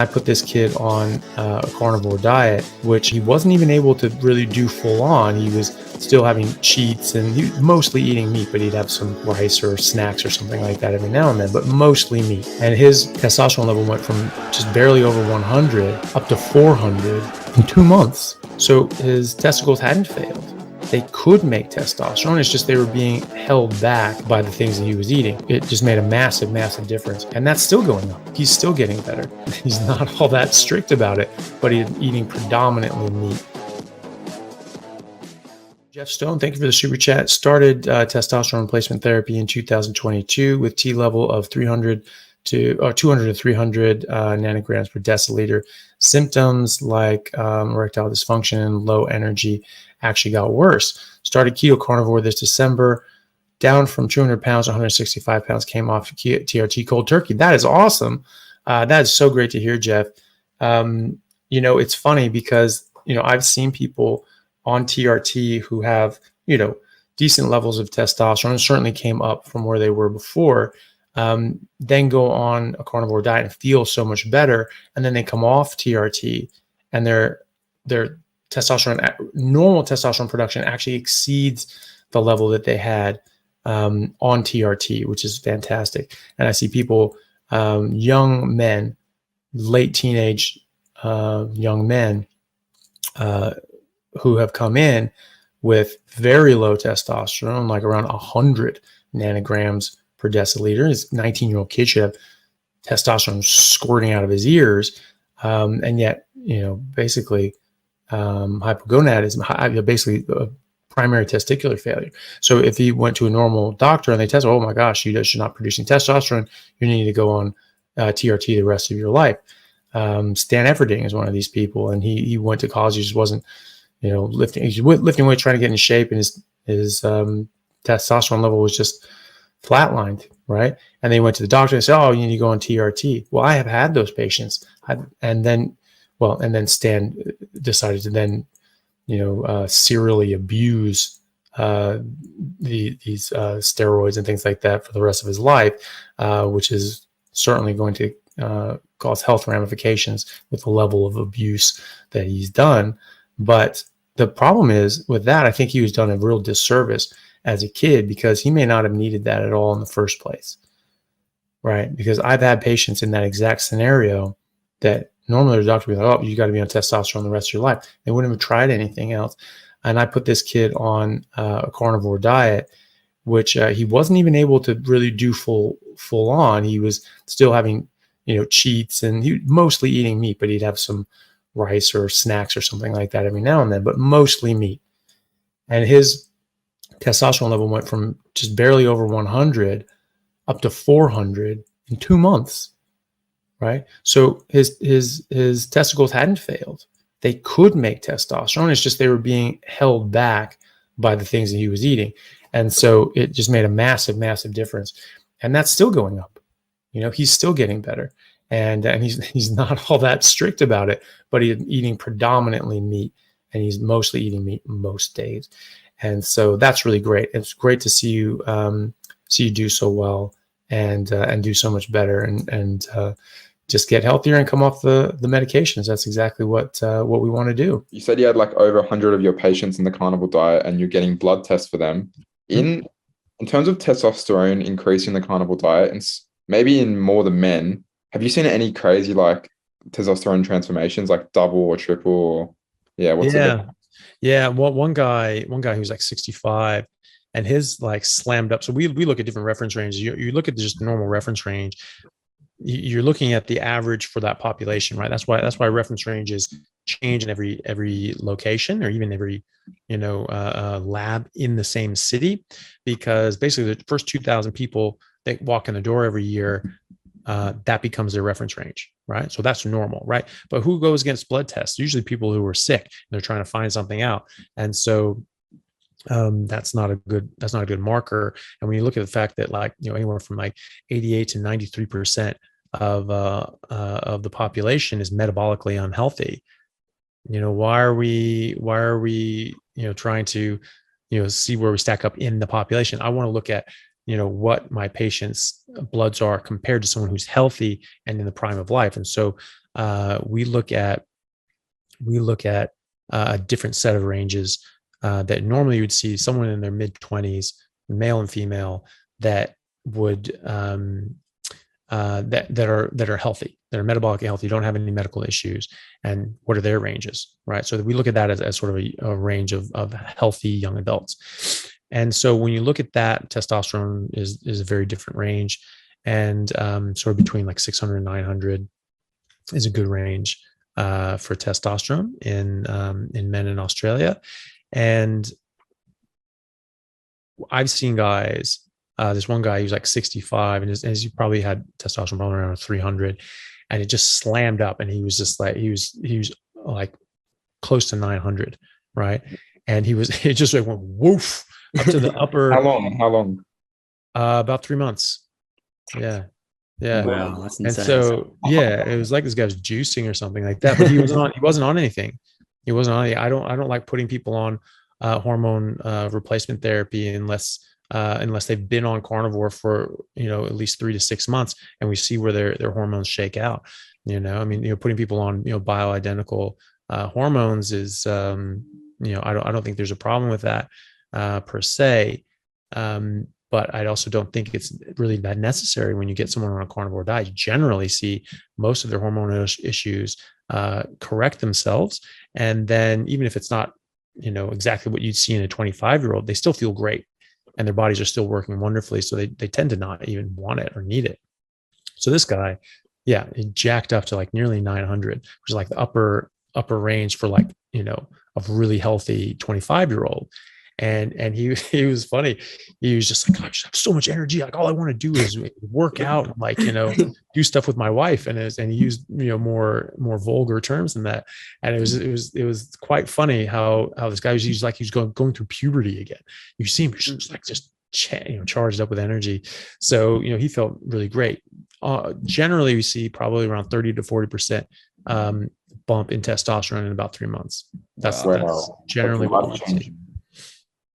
I put this kid on a carnivore diet, which he wasn't even able to really do full on. He was still having cheats and he was mostly eating meat, but he'd have some rice or snacks or something like that every now and then, but mostly meat. And his testosterone level went from just barely over 100 up to 400 in 2 months. So his testicles hadn't failed. They could make testosterone. It's just they were being held back by the things that he was eating. It just made a massive, massive difference. And that's still going up. He's still getting better. He's not all that strict about it, but he's eating predominantly meat. Jeff Stone, thank you for the super chat. Started testosterone replacement therapy in 2022 with T level of 200 to 300 nanograms per deciliter. Symptoms like erectile dysfunction, low energy actually got worse. Started keto carnivore this December, down from 200 pounds to 165 pounds, came off TRT cold turkey. That is awesome. That is so great to hear, Jeff. It's funny because, I've seen people on TRT who have, decent levels of testosterone, certainly came up from where they were before, then go on a carnivore diet and feel so much better. And then they come off TRT and their normal testosterone production actually exceeds the level that they had on TRT, which is fantastic. And I see people, young men, late teenage young men who have come in with very low testosterone, like around 100 nanograms per deciliter. His 19-year-old kid should have testosterone squirting out of his ears. And yet, basically, hypogonadism, basically a primary testicular failure. So if he went to a normal doctor and they test, oh my gosh, you're not producing testosterone, you need to go on TRT the rest of your life. Stan Efferding is one of these people, and he went to college. He just wasn't, lifting weight, trying to get in shape, and his testosterone level was just flatlined, right? And they went to the doctor and said, oh, you need to go on TRT. Well, I have had those patients. And then Stan decided to then, serially abuse these steroids and things like that for the rest of his life, which is certainly going to cause health ramifications with the level of abuse that he's done. But the problem is with that, I think he was done a real disservice as a kid because he may not have needed that at all in the first place, right? Because I've had patients in that exact scenario that normally the doctor would be like, oh, you got to be on testosterone the rest of your life. They wouldn't have tried anything else. And I put this kid on a carnivore diet, which he wasn't even able to really do full on. He was still having, cheats, and he mostly eating meat, but he'd have some rice or snacks or something like that every now and then, but mostly meat. And his testosterone level went from just barely over 100 up to 400 in 2 months, right? So his testicles hadn't failed. They could make testosterone. It's just they were being held back by the things that he was eating. And so it just made a massive, massive difference. And that's still going up. He's still getting better. And he's not all that strict about it, but he's eating predominantly meat, and he's mostly eating meat most days. And so that's really great. It's great to see you do so well and do so much better and just get healthier and come off the medications. That's exactly what we want to do. You said you had like over 100 of your patients in the carnivore diet and you're getting blood tests for them. In terms of testosterone increasing the carnivore diet, and maybe in more than men, have you seen any crazy like testosterone transformations, like double or triple? Or, yeah. Well, one guy who was like 65, and his like slammed up. So we look at different reference ranges. You look at just the normal reference range. You're looking at the average for that population, right? That's why reference ranges change in every location, or even every lab in the same city, because basically the first 2,000 people that walk in the door every year, that becomes their reference range, right? So that's normal, right? But who goes against blood tests? Usually people who are sick and they're trying to find something out, and so that's not a good marker. And when you look at the fact that anywhere from like 88 to 93% of the population is metabolically unhealthy, why are we trying to see where we stack up in the population? I want to look at what my patient's bloods are compared to someone who's healthy and in the prime of life. And so we look at a different set of ranges that normally you would see someone in their mid 20s, male and female, that would that are healthy, that are metabolically healthy, don't have any medical issues, and what are their ranges, right? So we look at that as sort of a range of healthy young adults. And so when you look at that, testosterone is a very different range, and sort of between like 600 and 900 is a good range for testosterone in men in Australia. And I've seen guys. This one guy, he was like 65, and he probably had testosterone probably around 300, and it just slammed up, and he was just like he was like close to 900, right? And it just like went woof up to the upper. How long? How long? About 3 months. Yeah. Yeah. Wow, that's And insane. so, yeah, it was like this guy was juicing or something like that, but he wasn't on anything. He wasn't on any. I don't like putting people on hormone replacement therapy unless they've been on carnivore for, at least 3 to 6 months, and we see where their hormones shake out. I mean, putting people on, bioidentical hormones is, I don't think there's a problem with that per se. But I also don't think it's really that necessary when you get someone on a carnivore diet. You generally see most of their hormonal issues correct themselves. And then even if it's not, exactly what you'd see in a 25-year-old, they still feel great and their bodies are still working wonderfully. So they tend to not even want it or need it. So this guy, yeah, he jacked up to like nearly 900, which is like the upper range for like, a really healthy 25-year-old. And he was funny. He was just like, I just have so much energy. Like all I want to do is work out and like, do stuff with my wife. And he used, more vulgar terms than that. And it was quite funny how this guy was like, he's going through puberty again. You see him just charged up with energy. So, he felt really great. Generally we see probably around 30 to 40% bump in testosterone in about 3 months. That's generally what we see.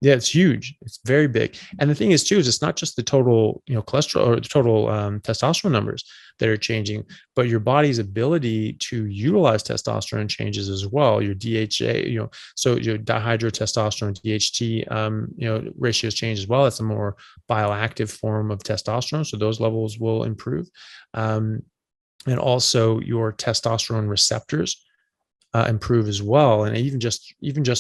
Yeah, it's huge. It's very big. And the thing is too, is it's not just the total, cholesterol or the total testosterone numbers that are changing, but your body's ability to utilize testosterone changes as well. Your DHA, so your dihydrotestosterone, DHT, ratios change as well. It's a more bioactive form of testosterone. So those levels will improve. And also your testosterone receptors improve as well, and even just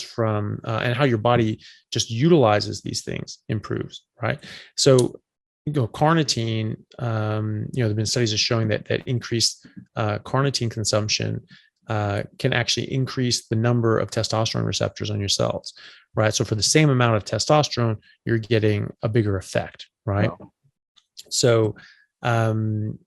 from and how your body just utilizes these things improves, right? So carnitine, there've been studies showing that increased carnitine consumption can actually increase the number of testosterone receptors on your cells, right? So for the same amount of testosterone, you're getting a bigger effect, right? Wow. So carnitine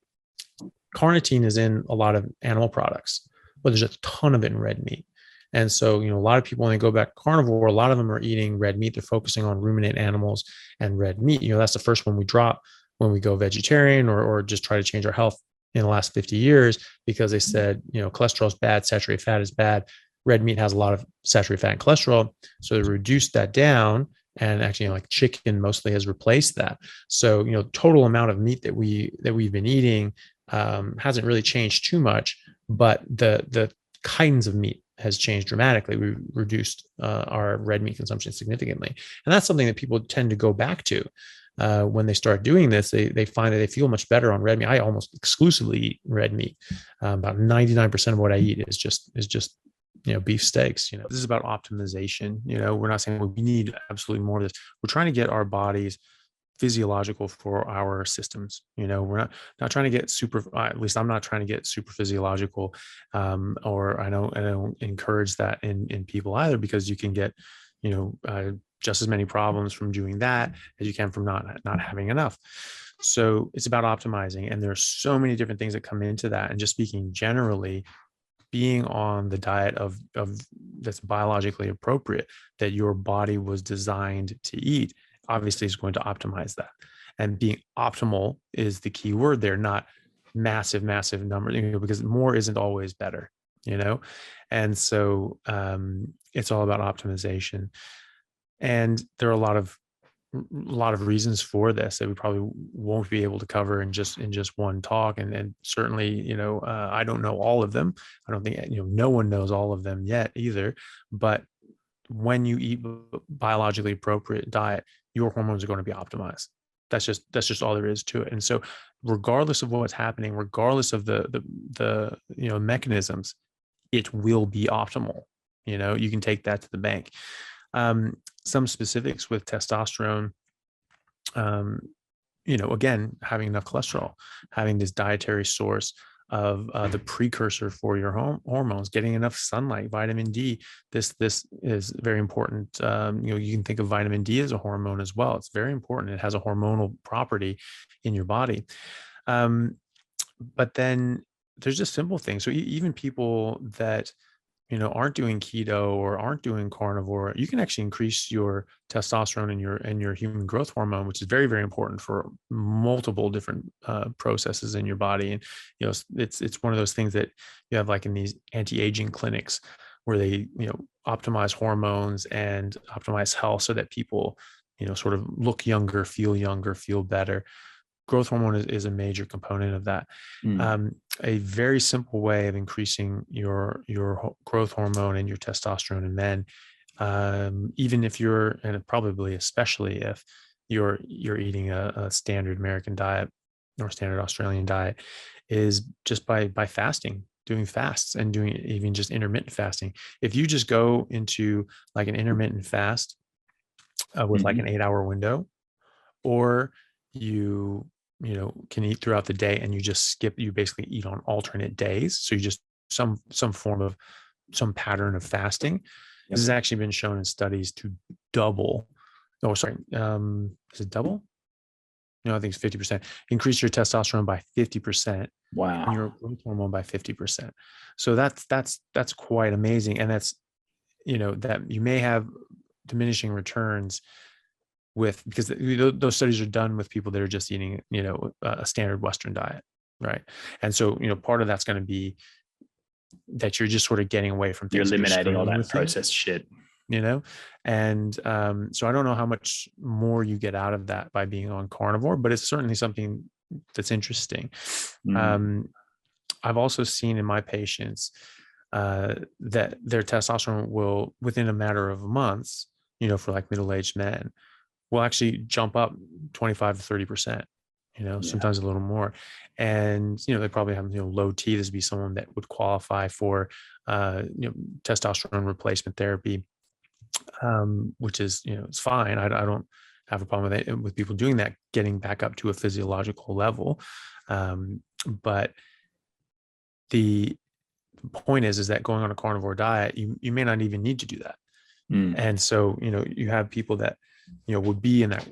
is in a lot of animal products, but there's a ton of it in red meat. And so, a lot of people, when they go back to carnivore, a lot of them are eating red meat. They're focusing on ruminant animals and red meat. That's the first one we drop when we go vegetarian or just try to change our health in the last 50 years, because they said, cholesterol is bad, saturated fat is bad. Red meat has a lot of saturated fat and cholesterol. So they reduced that down. And actually, like chicken mostly has replaced that. So, total amount of meat that we've been eating hasn't really changed too much, but the kinds of meat has changed dramatically. We reduced our red meat consumption significantly, and that's something that people tend to go back to when they start doing this. They find that they feel much better on red meat. I almost exclusively eat red meat. About 99% of what I eat is just beef steaks. This is about optimization. We're not saying we need absolutely more of this. We're trying to get our bodies physiological for our systems. We're not trying to get super, at least I'm not trying to get super physiological, or I don't encourage that in people either, because you can get, just as many problems from doing that as you can from not having enough. So it's about optimizing, and there's so many different things that come into that. And just speaking generally, being on the diet of that's biologically appropriate, that your body was designed to eat, obviously is going to optimize that. And being optimal is the key word there, not massive numbers, because more isn't always better, and so it's all about optimization. And there are a lot of lot of reasons for this that we probably won't be able to cover in just one talk, and certainly, I don't know all of them. I don't think, no one knows all of them yet either. But when you eat biologically appropriate diet, your hormones are going to be optimized. That's just all there is to it. And so, regardless of what's happening, regardless of the mechanisms, it will be optimal. You can take that to the bank. Some specifics with testosterone, again, having enough cholesterol, having this dietary source of the precursor for your hormones, getting enough sunlight, vitamin D. This is very important. You can think of vitamin D as a hormone as well. It's very important. It has a hormonal property in your body. But then there's just simple things. So even people that aren't doing keto or aren't doing carnivore, you can actually increase your testosterone and your human growth hormone, which is very, very important for multiple different processes in your body. And it's one of those things that you have like in these anti-aging clinics where they optimize hormones and optimize health so that people sort of look younger, feel better. Growth hormone is a major component of that. A very simple way of increasing your growth hormone and your testosterone in men, even if you're, and probably especially if you're eating a standard American diet or standard Australian diet, is just by fasting, doing fasts, and doing even just intermittent fasting. If you just go into like an intermittent fast with like an 8-hour window, or you can eat throughout the day and you basically eat on alternate days. So you just some form of some pattern of fasting. Yep. This has actually been shown in studies to double. Oh, sorry. Is it double? No, I think it's 50%. Increase your testosterone by 50%. Wow. And your growth hormone by 50%. So that's quite amazing. And that's, that you may have diminishing returns because those studies are done with people that are just eating, a standard Western diet, right? And so, part of that's going to be that you're just sort of getting away from things. You're eliminating all that processed shit, and so I don't know how much more you get out of that by being on carnivore, but it's certainly something that's interesting. I've also seen in my patients that their testosterone will, within a matter of months, for like middle-aged men, will actually jump up 25 to 30%, sometimes a little more. And, they probably have, low T. This would be someone that would qualify for, testosterone replacement therapy, which is, it's fine. I don't have a problem with it, with people doing that, getting back up to a physiological level. But the point is that going on a carnivore diet, you may not even need to do that. And so, you have people that, would be in that,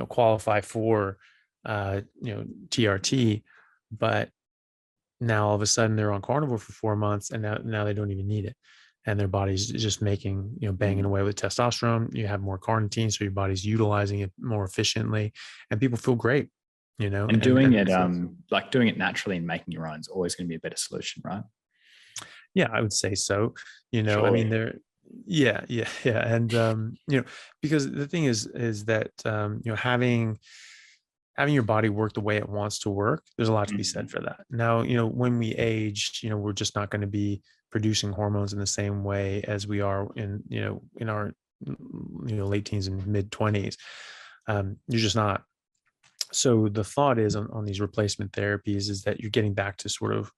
qualify for, TRT, but now all of a sudden they're on carnivore for 4 months and now they don't even need it. And their body's just making, banging away with testosterone. You have more carnitine, so your body's utilizing it more efficiently, and people feel great, And doing it, like doing it naturally and making your own is always going to be a better solution, right? Yeah, I would say so. Surely. I mean, yeah. And, because the thing is that, having your body work the way it wants to work, there's a lot to be said for that. Now, when we age, we're just not going to be producing hormones in the same way as we are in our, late teens and mid 20s. You're just not. So the thought is on these replacement therapies is that you're getting back to sort of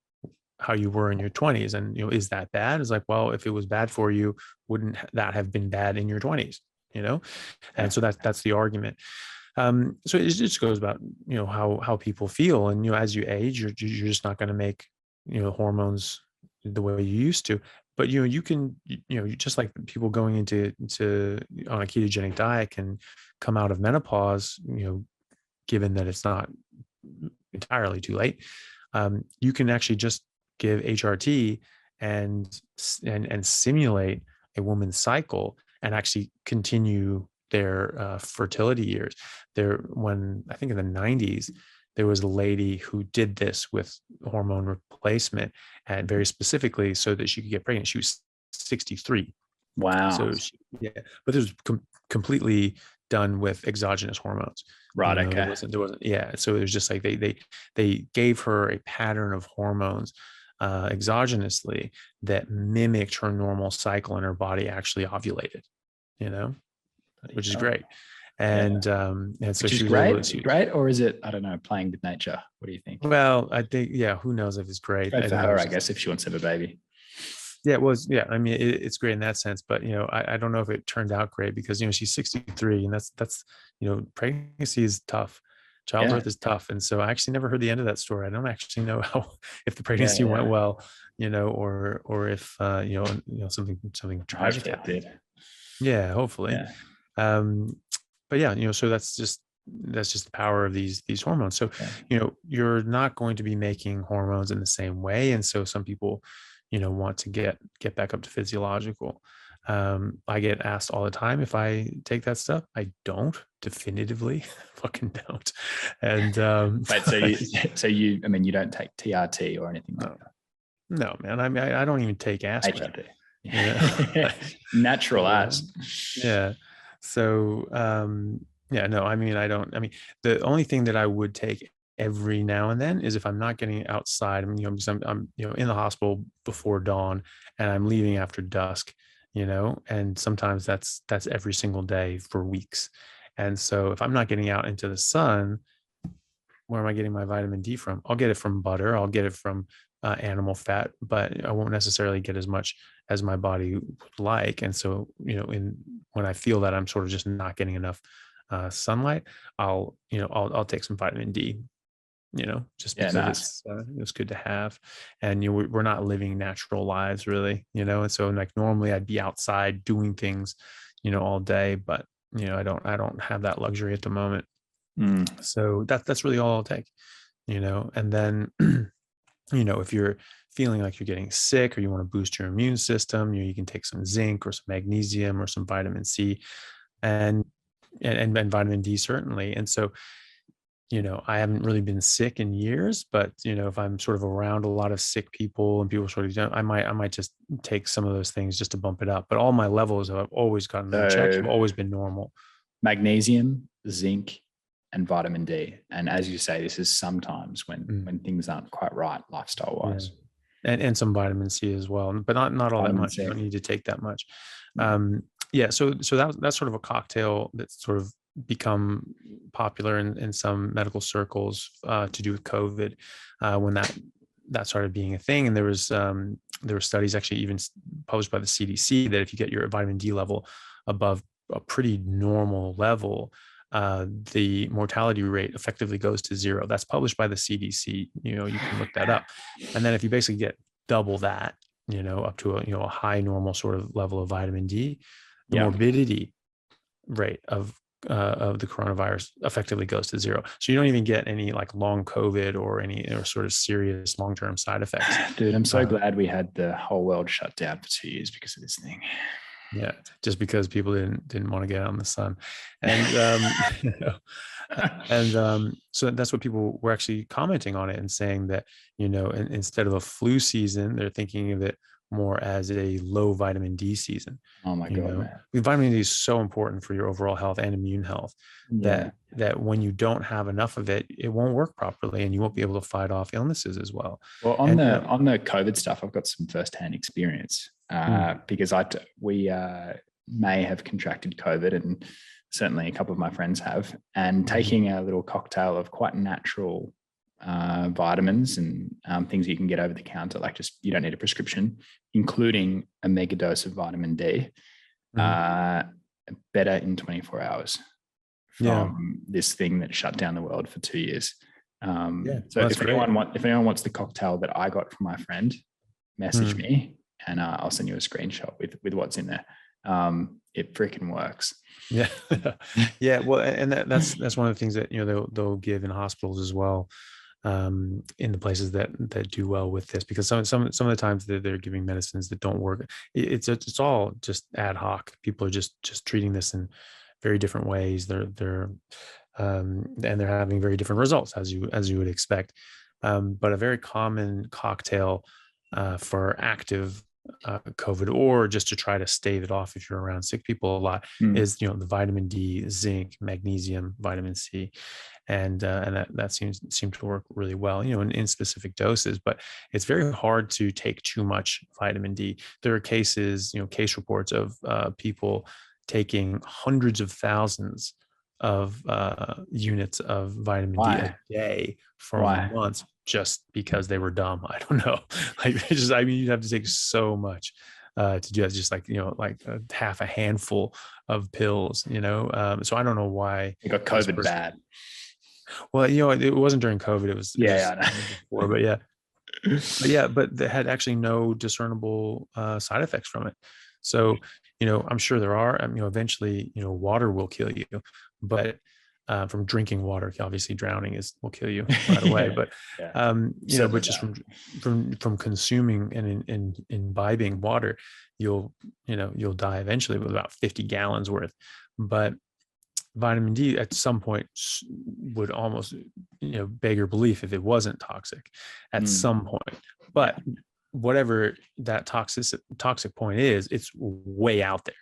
how you were in your 20s. And, is that bad? It's like, well, if it was bad for you, wouldn't that have been bad in your 20s? And so that's the argument. So it just goes about, how people feel. And, as you age, you're just not going to make, hormones the way you used to. But, you can, just like people going into on a ketogenic diet can come out of menopause, given that it's not entirely too late. You can actually just give HRT and simulate a woman's cycle and actually continue their fertility years. When I think in the 90s, there was a lady who did this with hormone replacement, and very specifically so that she could get pregnant. She was 63. Wow. So but this was completely done with exogenous hormones. Right. There Okay. wasn't. Yeah. So it was just like they gave her a pattern of hormones exogenously that mimicked her normal cycle, and her body actually ovulated. Which is great. And so Which is she was able to. great, or is it, I don't know, playing with nature? What do you think? Well, I think, who knows if it's great. Great for her, I guess, if she wants to have a baby. Yeah, it was. Yeah, I mean, it's great in that sense, but I don't know if it turned out great because she's 63, and that's pregnancy is tough, childbirth is tough, and so I actually never heard the end of that story. I don't actually know if the pregnancy went well, or if something tragic happened. Yeah, hopefully. Yeah. But yeah, so that's just the power of these hormones. So you're not going to be making hormones in the same way, and so some people want to get back up to physiological. I get asked all the time if I take that stuff. I don't, definitively fucking don't. And you I mean, you don't take TRT or anything like that? No, man. I mean, I don't even take aspirin. Natural ass. Yeah. So no, I mean, I don't. I mean, the only thing that I would take every now and then is if I'm not getting outside, because I'm in the hospital before dawn and I'm leaving after dusk, and sometimes that's every single day for weeks. And so if I'm not getting out into the sun, where am I getting my vitamin D from? I'll get it from butter. I'll get it from animal fat, but I won't necessarily get as much as my body would like. And so, when I feel that I'm sort of just not getting enough sunlight, I'll take some vitamin D, just because it's good to have. And we're not living natural lives really, and so like normally I'd be outside doing things, all day, but I don't have that luxury at the moment. So that's really all I'll take, and then if you're feeling like you're getting sick or you want to boost your immune system, you can take some zinc or some magnesium or some vitamin C and vitamin D certainly. And so, I haven't really been sick in years, but if I'm sort of around a lot of sick people and people sort of don't, I might just take some of those things just to bump it up. But all my levels have always gotten in check, have always been normal. Magnesium, zinc, and vitamin D. And as you say, this is sometimes when things aren't quite right lifestyle wise. Yeah. And some vitamin C as well, but not all that much. C. You don't need to take that much. So that's sort of a cocktail that's sort of become popular in some medical circles to do with COVID when that started being a thing. And there were studies actually even published by the CDC that if you get your vitamin D level above a pretty normal level, the mortality rate effectively goes to 0. That's published by the CDC. You can look that up. And then if you basically get double that, up to a high normal sort of level of vitamin D, the morbidity rate of the coronavirus effectively goes to 0. So you don't even get any like long COVID or any sort of serious long-term side effects. Dude, I'm so glad we had the whole world shut down for 2 years because of this thing. Yeah, just because people didn't want to get out in the sun, and so that's what people were actually commenting on it and saying that instead of a flu season, they're thinking of it more as a low vitamin D season. Oh my God, man. Vitamin D is so important for your overall health and immune health that when you don't have enough of it, it won't work properly and you won't be able to fight off illnesses as well. Well, on the COVID stuff, I've got some firsthand experience because we may have contracted COVID, and certainly a couple of my friends have, and taking a little cocktail of quite natural vitamins and things you can get over the counter, like just you don't need a prescription, including a mega dose of vitamin D, better in 24 hours from this thing that shut down the world for 2 years. So if anyone wants the cocktail that I got from my friend, message me and I'll send you a screenshot with what's in there. It freaking works. Yeah. Yeah. Well, and that's one of the things that, they'll give in hospitals as well. In the places that do well with this, because some of the times they're giving medicines that don't work. It's all just ad hoc. People are just treating this in very different ways. They're and they're having very different results as you would expect. But a very common cocktail for active COVID, or just to try to stave it off if you're around sick people a lot, is, the vitamin D, zinc, magnesium, vitamin C, and that seemed to work really well, in specific doses. But it's very hard to take too much vitamin D. There are case reports of people taking hundreds of thousands of units of vitamin D a day for months, just because they were dumb. I don't know. You have to take so much to do that. Just like half a handful of pills, so I don't know why it got COVID bad. Well, it wasn't during COVID. It was before, but they had actually no discernible side effects from it. So, I'm sure there are. Eventually, water will kill you, but from drinking water, obviously drowning will kill you right away. But but just from consuming and imbibing water, you'll die eventually with about 50 gallons worth. But vitamin D at some point would almost, beg your belief if it wasn't toxic at some point. But whatever that toxic point is, it's way out there,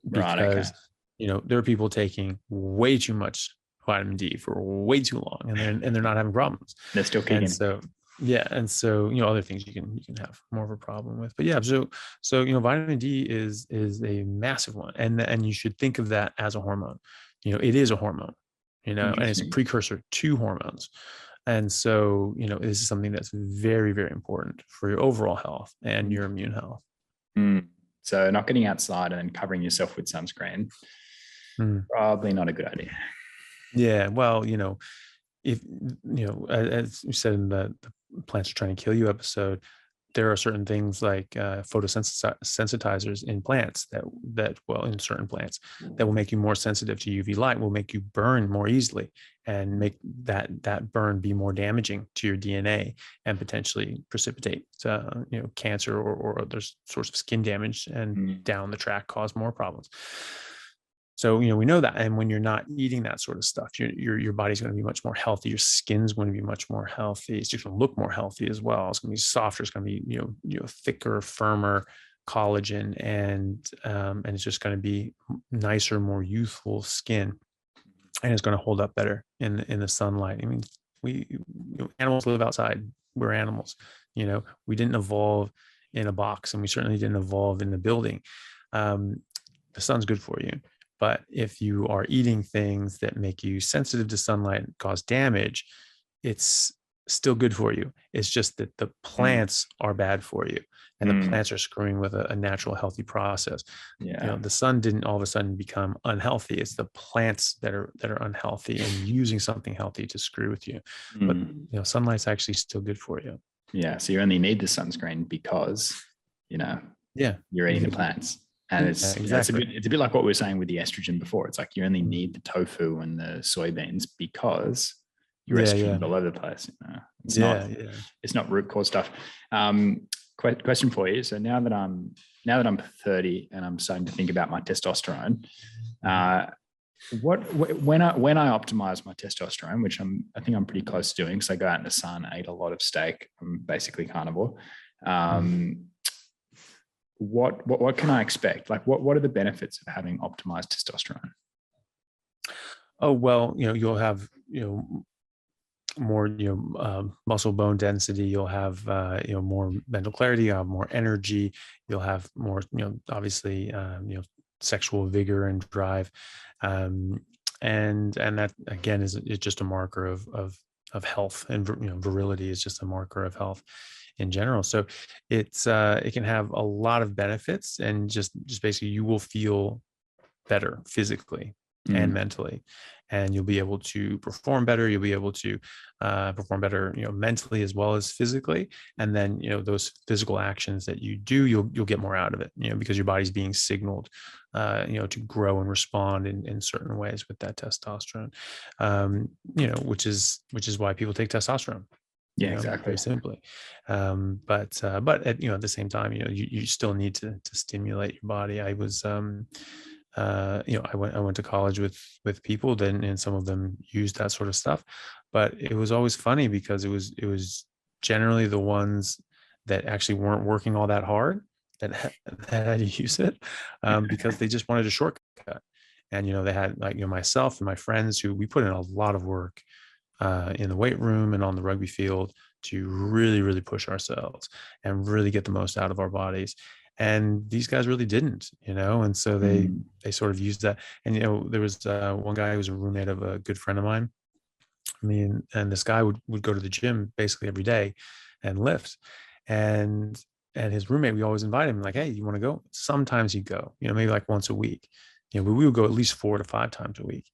because there are people taking way too much vitamin D for way too long, and they're not having problems. They're still kicking. And so other things you can have more of a problem with. But so vitamin D is a massive one, and you should think of that as a hormone. It is a hormone, and it's a precursor to hormones. And so, this is something that's very, very important for your overall health and your immune health. So not getting outside and then covering yourself with sunscreen, probably not a good idea. Yeah. Well, if, as you said in the plants are trying to kill you episode, there are certain things like photosensitizers in plants in certain plants that will make you more sensitive to UV light, will make you burn more easily, and make that burn be more damaging to your DNA and potentially precipitate cancer or other sorts of skin damage, and down the track cause more problems. So, we know that. And when you're not eating that sort of stuff, your body's going to be much more healthy. Your skin's going to be much more healthy. It's just going to look more healthy as well. It's going to be softer. It's going to be, thicker, firmer collagen, and it's just going to be nicer, more youthful skin. And it's going to hold up better in the sunlight. I mean, animals live outside. We're animals. We didn't evolve in a box, and we certainly didn't evolve in the building. The sun's good for you. But if you are eating things that make you sensitive to sunlight and cause damage, it's still good for you. It's just that the plants are bad for you, and the plants are screwing with a natural, healthy process. The sun didn't all of a sudden become unhealthy. It's the plants that are unhealthy and using something healthy to screw with you. But sunlight's actually still good for you. Yeah. So you only need the sunscreen because you're eating the plants. And it's a bit like what we were saying with the estrogen before. It's like you only need the tofu and the soybeans because your estrogen is all over the place. It's not root cause stuff. Question for you. So now that I'm 30 and I'm starting to think about my testosterone, when I optimize my testosterone, which I think I'm pretty close to doing, because I go out in the sun, I eat a lot of steak. I'm basically carnivore. What can I expect? Like, what are the benefits of having optimized testosterone? Oh, well, you'll have, more, muscle bone density. You'll have, more mental clarity. You'll have more energy. You'll have more, obviously, sexual vigor and drive. And that again is just a marker of health, and, virility is just a marker of health in general. So it can have a lot of benefits, and just basically you will feel better physically and mentally, and you'll be able to perform better. You'll be able to perform better, mentally as well as physically. And then, those physical actions that you do, you'll get more out of it, because your body's being signaled, to grow and respond in certain ways with that testosterone, which is why people take testosterone. Yeah, exactly. Very simply. But at the same time, you still need to stimulate your body. I was, I went to college with people then, and some of them used that sort of stuff, but it was always funny because it was generally the ones that actually weren't working all that hard that had to use it because they just wanted a shortcut. And, they had like, myself and my friends who we put in a lot of work in the weight room and on the rugby field to really, really push ourselves and really get the most out of our bodies. And these guys really didn't, and so they sort of used that. And, there was one guy who was a roommate of a good friend of mine. I mean, and this guy would go to the gym basically every day and lift. And his roommate, we always invite him like, hey, you want to go? Sometimes he'd go, maybe like once a week, but we would go at least 4 to 5 times a week.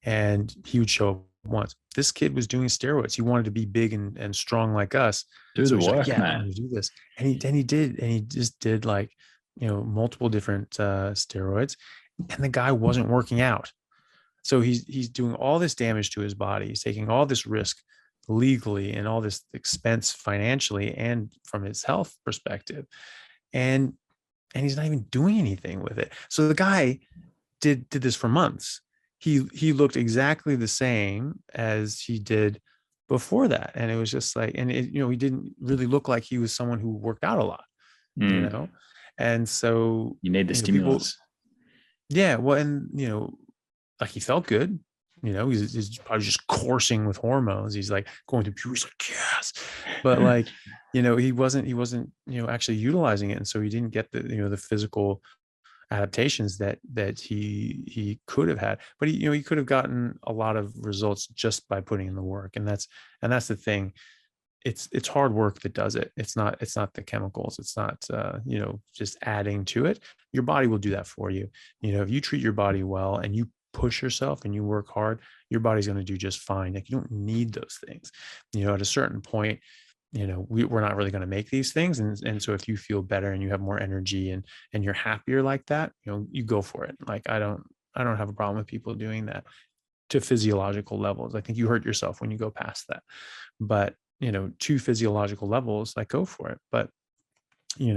And he would show up once. This kid was doing steroids. He wanted to be big and strong like us. Do the work, like, yeah, man. I'm going to do this. And he did. And he just did like, multiple different steroids. And the guy wasn't working out. So he's doing all this damage to his body. He's taking all this risk legally and all this expense financially and from his health perspective. And he's not even doing anything with it. So the guy did this for months. He looked exactly the same as he did before that. And it was just like, and he didn't really look like he was someone who worked out a lot, And so you need the stimulus. Yeah. Well, and like he felt good, he's probably just coursing with hormones. He's like going through puberty, like, yes, but like, he wasn't, actually utilizing it. And so he didn't get the physical adaptations that he could have had, but he could have gotten a lot of results just by putting in the work. And that's the thing. It's hard work that does it. It's not the chemicals. It's not, just adding to it. Your body will do that for you. If you treat your body well and you push yourself and you work hard, your body's going to do just fine. Like, you don't need those things. At a certain point, we're not really going to make these things. And so if you feel better and you have more energy and you're happier like that, you go for it. Like, I don't have a problem with people doing that to physiological levels. I think you hurt yourself when you go past that, but to physiological levels, like, go for it. But, you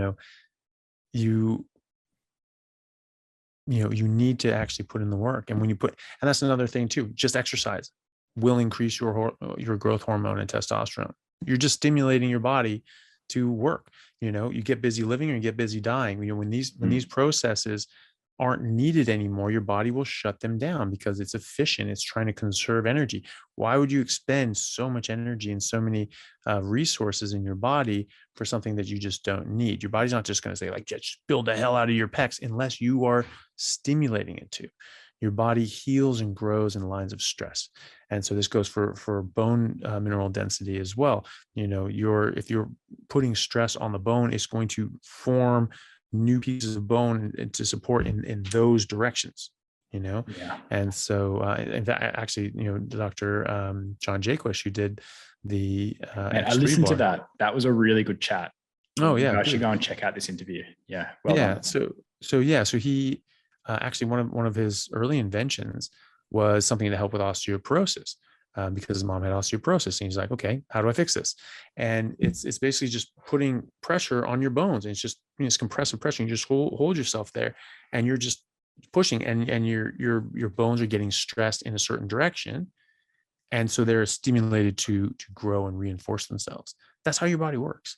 need to actually put in the work. And and that's another thing too, just exercise will increase your growth hormone and testosterone. You're just stimulating your body to work. You get busy living or you get busy dying. When these processes aren't needed anymore, your body will shut them down because it's efficient. It's trying to conserve energy. Why would you expend so much energy and so many resources in your body for something that you just don't need? Your body's not just going to say, like, just build the hell out of your pecs unless you are stimulating it to. Your body heals and grows in lines of stress. And so this goes for bone mineral density as well. If you're putting stress on the bone, it's going to form new pieces of bone to support in those directions, Yeah. And so in fact, actually, Dr. John Jaquish, who did the I listened to that. That was a really good chat. Oh yeah, I should go and check out this interview. Yeah. Well done. So he actually one of his early inventions was something to help with osteoporosis. Because his mom had osteoporosis, and he's like, okay, how do I fix this? And it's basically just putting pressure on your bones, and it's just it's compressive pressure. You just hold yourself there, and you're just pushing, and your bones are getting stressed in a certain direction, and so they're stimulated to grow and reinforce themselves. That's how your body works,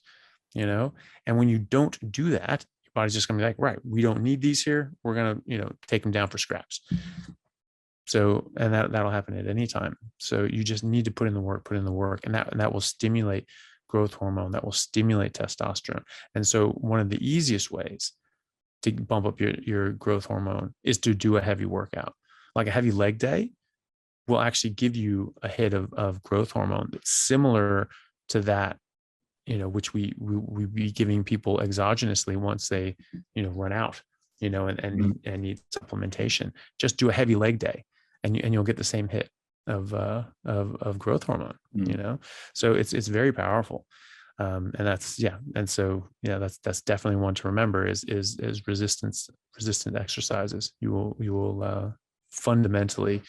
And when you don't do that, your body's just gonna be like, right, we don't need these here. We're gonna take them down for scraps. So, and that'll happen at any time. So you just need to put in the work, and that will stimulate growth hormone, that will stimulate testosterone. And so one of the easiest ways to bump up your growth hormone is to do a heavy workout. Like a heavy leg day will actually give you a hit of growth hormone that's similar to that, which we be giving people exogenously once they, run out, and need supplementation. Just do a heavy leg day. And you'll get the same hit of growth hormone, So it's very powerful, and that's that's definitely one to remember is resistant exercises. You will fundamentally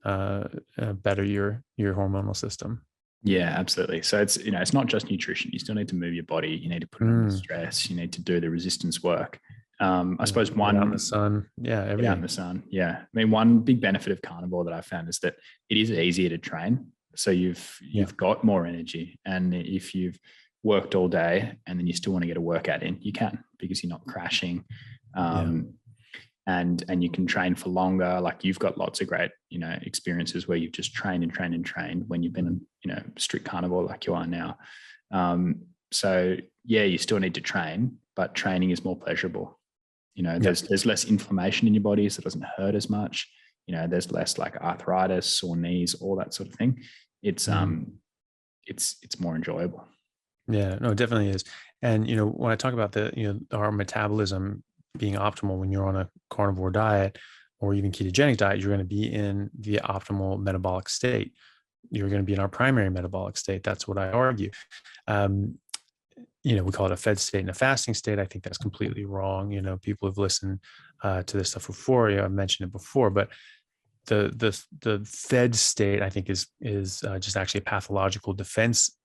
better your hormonal system. Yeah, absolutely. So it's not just nutrition. You still need to move your body. You need to put it under stress. You need to do the resistance work. I suppose one out in the sun. Yeah. Everything. Out in the sun. Yeah. I mean, one big benefit of carnivore that I found is that it is easier to train. So you've got more energy. And if you've worked all day and then you still want to get a workout in, you can, because you're not crashing. And you can train for longer. Like you've got lots of great, experiences where you've just trained and trained and trained when you've been, strict carnivore like you are now. So yeah, you still need to train, but training is more pleasurable. There's less inflammation in your body, so it doesn't hurt as much. There's less like arthritis, sore knees, all that sort of thing. It's more enjoyable. Yeah, no, it definitely is. And, when I talk about our metabolism being optimal when you're on a carnivore diet or even ketogenic diet, you're going to be in the optimal metabolic state. You're going to be in our primary metabolic state. That's what I argue. We call it a fed state and a fasting state. I think that's completely wrong. People have listened to this stuff before. I've mentioned it before, but the fed state, I think, is just actually a pathological defense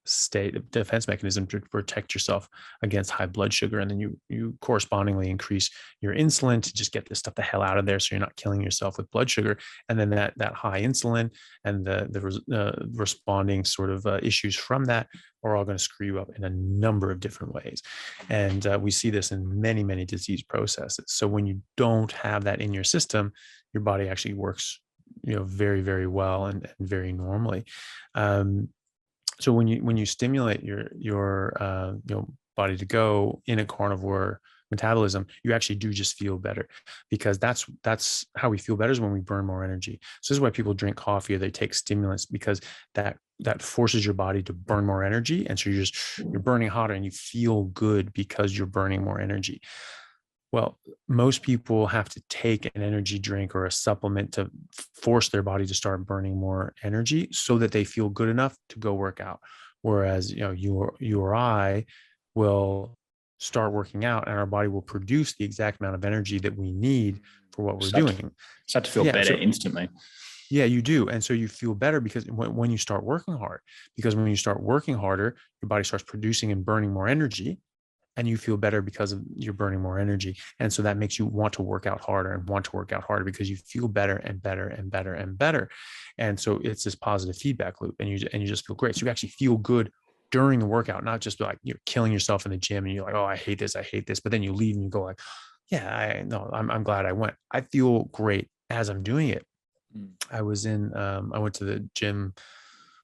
mechanism to protect yourself against high blood sugar, and then you correspondingly increase your insulin to just get this stuff the hell out of there, so you're not killing yourself with blood sugar. And then that high insulin and the responding sort of issues from that are all going to screw you up in a number of different ways. And we see this in many, many disease processes. So when you don't have that in your system, your body actually works very, very well and very normally. So when you stimulate your body to go in a carnivore metabolism, you actually do just feel better, because that's how we feel better, is when we burn more energy. So this is why people drink coffee or they take stimulants, because that forces your body to burn more energy. And so you're burning hotter and you feel good because you're burning more energy. Well, most people have to take an energy drink or a supplement to force their body to start burning more energy so that they feel good enough to go work out. Whereas, you or I will start working out and our body will produce the exact amount of energy that we need for what we're doing. Start to feel better instantly. Yeah, you do. And so you feel better because when you start working hard, because when you start working harder, your body starts producing and burning more energy. And you feel better because you're burning more energy. And so that makes you want to work out harder because you feel better and better and better and better. And so it's this positive feedback loop, and you just feel great. So you actually feel good during the workout, not just like you're killing yourself in the gym and you're like, oh, I hate this. But then you leave and you go like, yeah, I'm glad I went. I feel great as I'm doing it. I went to the gym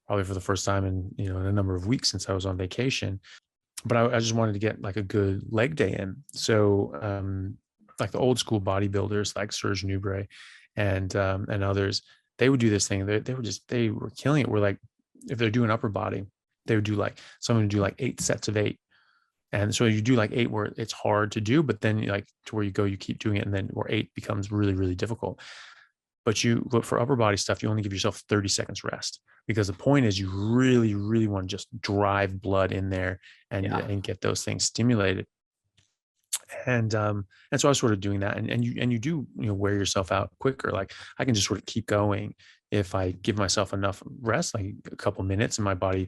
probably for the first time in a number of weeks since I was on vacation. But I just wanted to get like a good leg day in. So like the old school bodybuilders like Serge Nubret and others, they would do this thing. They were killing it. Where like, if they're doing upper body, they would do like, someone would do like 8 sets of 8. And so you do like 8 where it's hard to do, but then like to where you go, you keep doing it. And then where 8 becomes really, really difficult. But for upper body stuff, you only give yourself 30 seconds rest, because the point is you really, really want to just drive blood in there and get those things stimulated. And so I was sort of doing that, and you do wear yourself out quicker. Like I can just sort of keep going if I give myself enough rest, like a couple minutes, and my body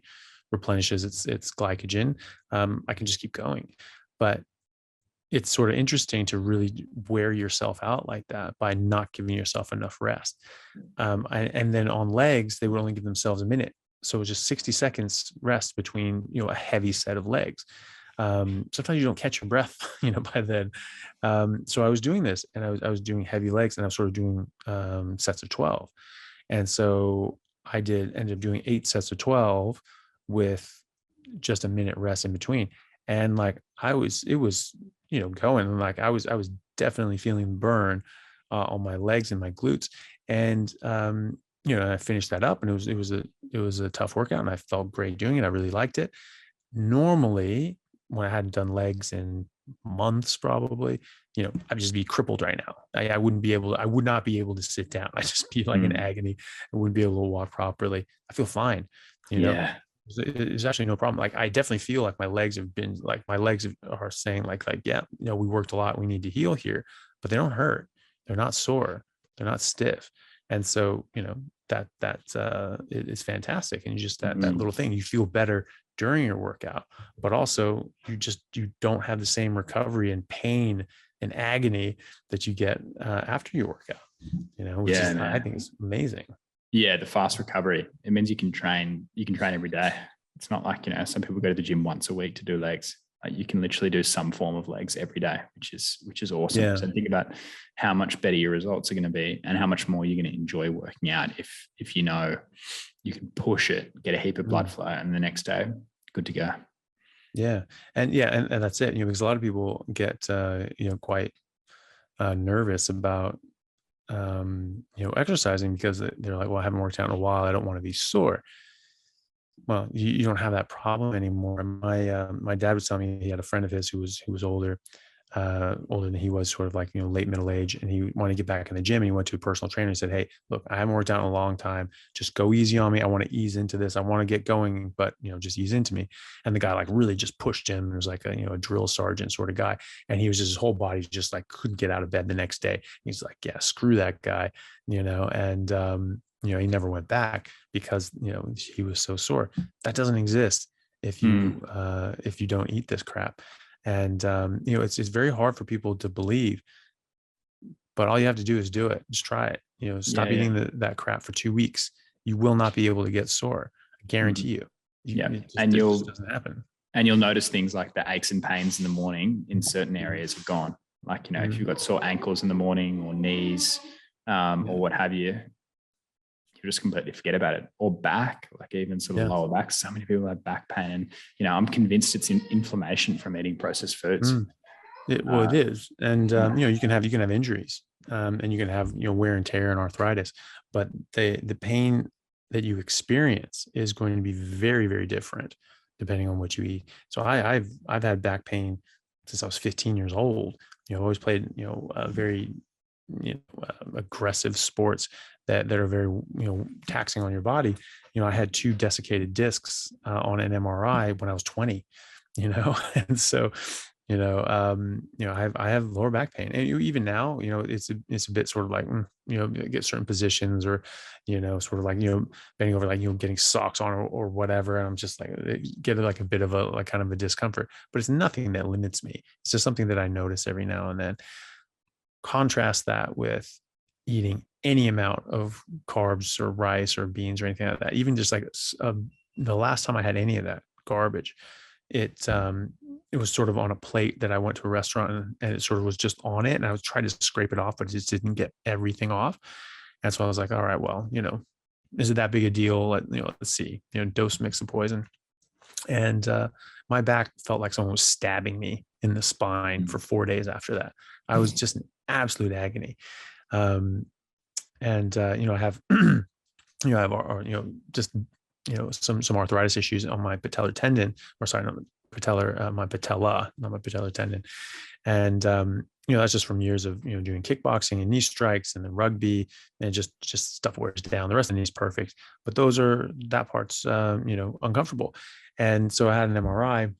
replenishes its glycogen. I can just keep going. But it's sort of interesting to really wear yourself out like that by not giving yourself enough rest. And then on legs, they would only give themselves a minute. So it was just 60 seconds rest between, a heavy set of legs. Sometimes you don't catch your breath, by then. So I was doing this, and I was doing heavy legs, and I was sort of doing sets of 12. And so I ended up doing 8 sets of 12 with just a minute rest in between. And like it was going, like I was definitely feeling burn on my legs and my glutes. And I finished that up, and it was a tough workout, and I felt great doing it. I really liked it. Normally, when I hadn't done legs in months, probably, I'd just be crippled right now. I would not be able to sit down. I'd just be like in agony. I wouldn't be able to walk properly. I feel fine. There's actually no problem. Like I definitely feel like my legs are saying like, yeah, we worked a lot. We need to heal here, but they don't hurt. They're not sore. They're not stiff. And so, that is fantastic. And you just, that little thing, you feel better during your workout, but also you don't have the same recovery and pain and agony that you get after your workout, which I think is amazing. Yeah, the fast recovery. It means you can train every day. It's not like, some people go to the gym once a week to do legs. You can literally do some form of legs every day, which is awesome. Yeah. So think about how much better your results are going to be and how much more you're going to enjoy working out if you know you can push it, get a heap of blood flow, and the next day, good to go. Yeah. And that's it. Because a lot of people get, quite nervous about, exercising because they're like, well, I haven't worked out in a while. I don't want to be sore. Well, you don't have that problem anymore. My dad was telling me he had a friend of his who was older than he was, sort of like, late middle age, and he wanted to get back in the gym, and he went to a personal trainer and said, hey, look, I haven't worked out in a long time. Just go easy on me. I want to ease into this. I want to get going, but just ease into me. And the guy like really just pushed him. There was like a drill sergeant sort of guy. And he was just, his whole body just like couldn't get out of bed the next day. He's like, yeah, screw that guy, and he never went back because, he was so sore. That doesn't exist if you don't eat this crap. And, it's very hard for people to believe, but all you have to do is do it. Just try it, stop eating that crap for 2 weeks. You will not be able to get sore. I guarantee you. It just doesn't happen. And you'll notice things like the aches and pains in the morning in certain areas have gone. Like, if you've got sore ankles in the morning or knees, or what have you, you just completely forget about it. Or back, like even sort of lower back. So many people have back pain, and I'm convinced it's inflammation from eating processed foods. It is, and you can have injuries, and you can have wear and tear and arthritis, but the pain that you experience is going to be very, very different depending on what you eat. So I've had back pain since I was 15 years old. I've always played very aggressive sports that are very taxing on your body. I had 2 desiccated discs on an MRI when I was 20. And so I have lower back pain, and even now it's a bit sort of like get certain positions, or sort of like bending over, like getting socks on, or whatever, and I'm just like get like a bit of a like kind of a discomfort, but it's nothing that limits me. It's just something that I notice every now and then. Contrast that with eating any amount of carbs or rice or beans or anything like that. Even just like the last time I had any of that garbage, it was sort of on a plate that I went to a restaurant, and it sort of was just on it, and I was trying to scrape it off, but it just didn't get everything off. And so I was like, all right, well, is it that big a deal? Let's see, dose mix the poison. And my back felt like someone was stabbing me in the spine for 4 days after that. I was just in absolute agony. I have, I have, just, some arthritis issues on my patellar tendon, or sorry, not my patella, not my patellar tendon. And, that's just from years of, doing kickboxing and knee strikes and then rugby, and just stuff wears down. The rest of the knee is perfect, but that part's, uncomfortable. And so I had an MRI,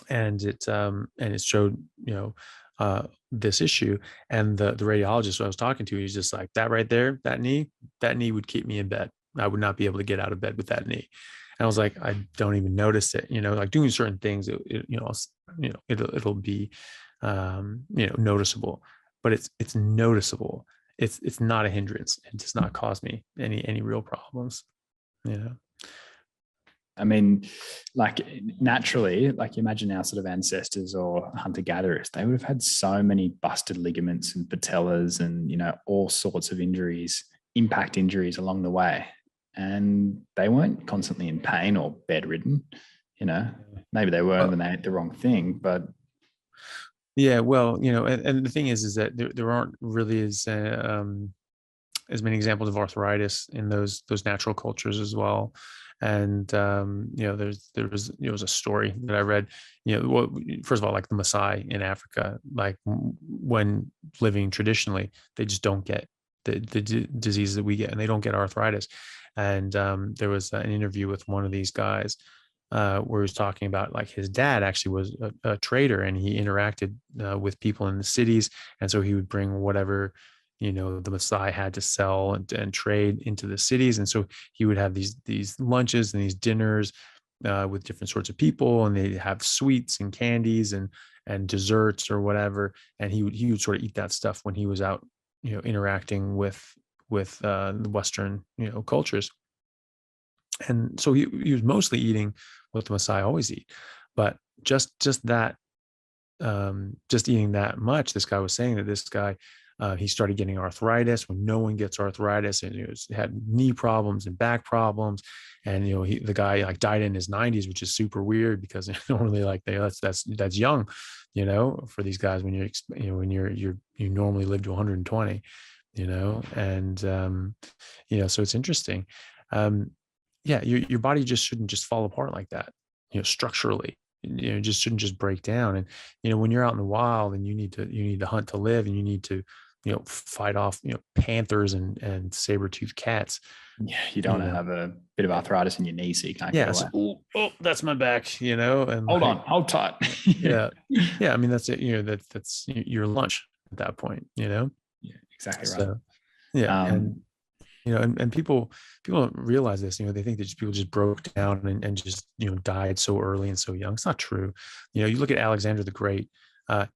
and it showed, this issue. And the radiologist I was talking to, he's just like, that right there, that knee would keep me in bed. I would not be able to get out of bed with that knee. And I was like, I don't even notice it, like doing certain things, it'll be, noticeable, but it's noticeable. It's not a hindrance. It does not cause me any real problems. I mean, like naturally, like imagine our sort of ancestors or hunter-gatherers, they would have had so many busted ligaments and patellas and, all sorts of injuries, impact injuries along the way. And they weren't constantly in pain or bedridden, maybe they were when they ate the wrong thing, but. Yeah, well, and the thing is that there aren't really as many examples of arthritis in those natural cultures as well. And there was a story that I read, first of all, like the Maasai in Africa, like when living traditionally, they just don't get the diseases that we get, and they don't get arthritis. And there was an interview with one of these guys where he was talking about, like, his dad actually was a trader, and he interacted with people in the cities, and so he would bring whatever the Maasai had to sell and trade into the cities. And so he would have these lunches and these dinners with different sorts of people, and they'd have sweets and candies and desserts or whatever. And he would sort of eat that stuff when he was out, interacting with the Western, cultures. And so he was mostly eating what the Maasai always eat. But just that, just eating that much, this guy was saying that this guy, he started getting arthritis when no one gets arthritis, and he had knee problems and back problems. And, the guy like died in his 90s, which is super weird because normally like that's young, for these guys when you normally live to 120, and, so it's interesting. Yeah, your body just shouldn't just fall apart like that, structurally. Just shouldn't just break down. And when you're out in the wild and you need to hunt to live, and you need to fight off panthers and saber-toothed cats. Yeah, you don't want to have a bit of arthritis in your knee, so you can't get away. So, oh, that's my back, and hold on, hold tight. yeah. I mean, that's it. That's your lunch at that point. Yeah, exactly right. So, yeah, and people don't realize this. They think that people just broke down and just died so early and so young. It's not true. You look at Alexander the Great.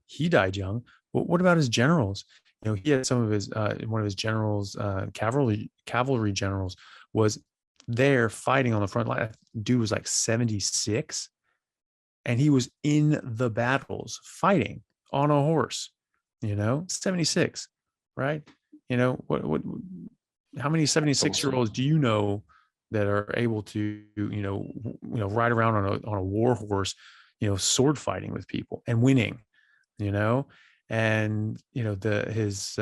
He died young. But what about his generals? He had some of his one of his generals, cavalry generals, was there fighting on the front line. Dude was like 76, and he was in the battles fighting on a horse. 76, right? What? How many 76-year-olds do you know that are able to ride around on a war horse, sword fighting with people and winning, and his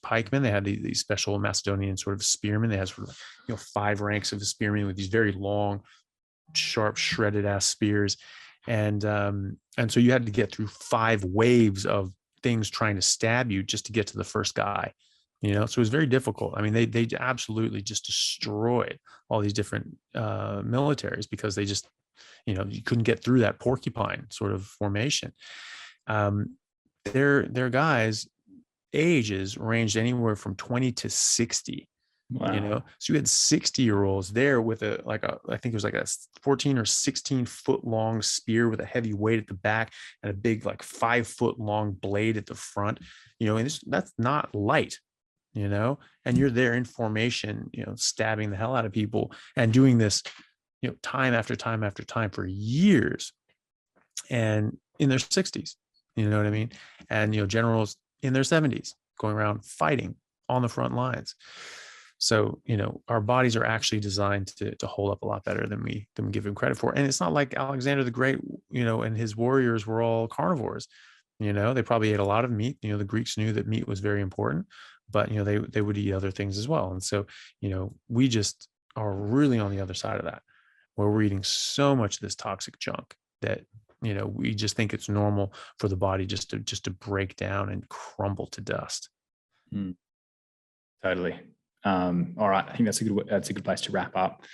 pikemen, they had these special Macedonian sort of spearmen. They had sort of 5 ranks of spearmen with these very long, sharp, shredded ass spears, and so you had to get through 5 waves of things trying to stab you just to get to the first guy. So it was very difficult. I mean, they absolutely just destroyed all these different militaries because they just, you couldn't get through that porcupine sort of formation. Their guys' ages ranged anywhere from 20 to 60. Wow. So you had 60-year-olds there with I think it was like a 14 or 16 foot long spear with a heavy weight at the back and a big like 5 foot long blade at the front. And that's not light. And you're there in formation, stabbing the hell out of people and doing this, time after time after time for years, and in their 60s, you know what I mean? And, generals in their 70s going around fighting on the front lines. So, our bodies are actually designed to hold up a lot better than we give them credit for. And it's not like Alexander the Great, and his warriors were all carnivores. They probably ate a lot of meat. The Greeks knew that meat was very important, but they would eat other things as well. And so, we just are really on the other side of that, where we're eating so much of this toxic junk that we just think it's normal for the body just to break down and crumble to dust. Totally. All right, I think that's a good place to wrap up.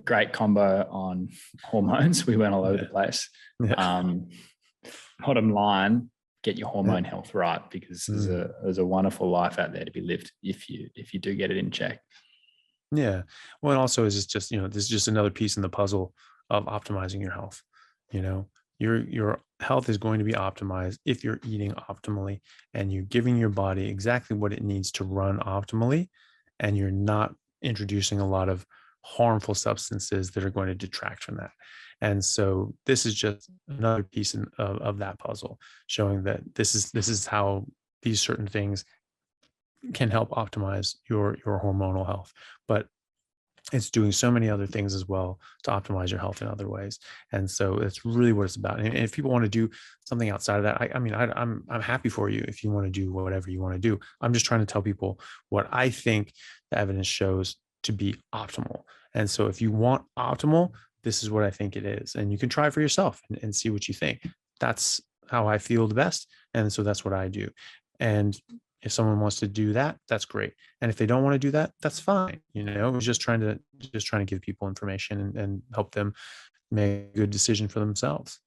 Great combo on hormones. We went all over the place. Bottom line, get your hormone health right, because there's a wonderful life out there to be lived if you do get it in check. Yeah. Well, and also is just this is just another piece in the puzzle of optimizing your health. Your health is going to be optimized if you're eating optimally and you're giving your body exactly what it needs to run optimally, and you're not introducing a lot of harmful substances that are going to detract from that. And so this is just another piece of that puzzle, showing that this is how these certain things can help optimize your hormonal health. But it's doing so many other things as well to optimize your health in other ways. And so that's really what it's about. And if people want to do something outside of that, I'm happy for you if you want to do whatever you want to do. I'm just trying to tell people what I think the evidence shows to be optimal. And so if you want optimal, this is what I think it is. And you can try it for yourself and see what you think. That's how I feel the best. And so that's what I do. And if someone wants to do that, that's great. And if they don't want to do that, that's fine. We're just trying to give people information and help them make a good decision for themselves.